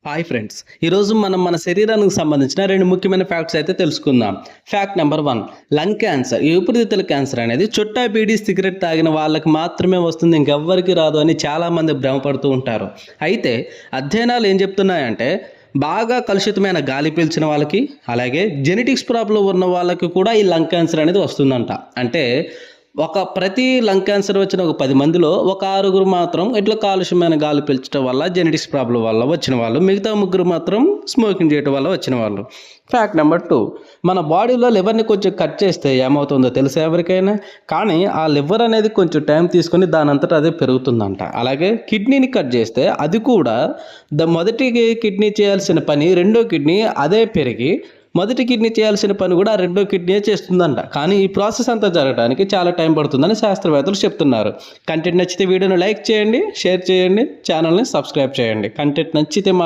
Hi friends, ఈరోజు మనం మన శరీరానికి సంబంధించిన రెండు ముఖ్యమైన ఫ్యాక్ట్స్ అయితే తెలుసుకుందాం. ఫ్యాక్ట్ నెంబర్ 1, లంగ్ క్యాన్సర్, ఈ ఊపిరితిత్తుల క్యాన్సర్ అనేది చుట్టా బీడీ సిగరెట్ తాగిన వాళ్ళకి మాత్రమే వస్తుంది, ఇంకెవ్వరికి రాదు అని చాలామంది భ్రమపడుతూ ఉంటారు. అయితే అధ్యయనాలు ఏం చెప్తున్నాయంటే బాగా కలుషితమైన గాలి పీల్చిన వాళ్ళకి, అలాగే జెనెటిక్స్ ప్రాబ్లం ఉన్న వాళ్ళకి కూడా ఈ లంగ్ క్యాన్సర్ అనేది వస్తుందంట. అంటే ప్రతి లంగ్ క్యాన్సర్ వచ్చిన ఒక 10 మందిలో ఒక 6గురు మాత్రం ఇట్లా కాలుష్యమైన గాలి పీల్చడం వల్ల జెనెటిక్స్ ప్రాబ్లం వల్ల వచ్చిన వాళ్ళు, మిగతా 3 మాత్రం స్మోకింగ్ చేయడం వల్ల వచ్చిన వాళ్ళు. ఫ్యాక్ట్ నెంబర్ 2, మన బాడీలో లివర్ని కొంచెం కట్ చేస్తే ఏమవుతుందో తెలుసా ఎవరికైనా? కానీ ఆ లివర్ అనేది కొంచెం టైం తీసుకొని దాని అంతటా అదే పెరుగుతుందంట. అలాగే కిడ్నీని కట్ చేస్తే అది కూడా మొదటి కిడ్నీ చేయాల్సిన పని రెండో కిడ్నీ అదే పెరిగి మొదటి కిడ్నీ చేయాల్సిన పని కూడా రెండో కిడ్నీ చేస్తుందంట. కానీ ఈ ప్రాసెస్ అంతా జరగడానికి చాలా టైం పడుతుందని శాస్త్రవేత్తలు చెప్తున్నారు. కంటెంట్ నచ్చితే వీడియోని లైక్ చేయండి, షేర్ చేయండి, ఛానల్ని సబ్స్క్రైబ్ చేయండి. కంటెంట్ నచ్చితే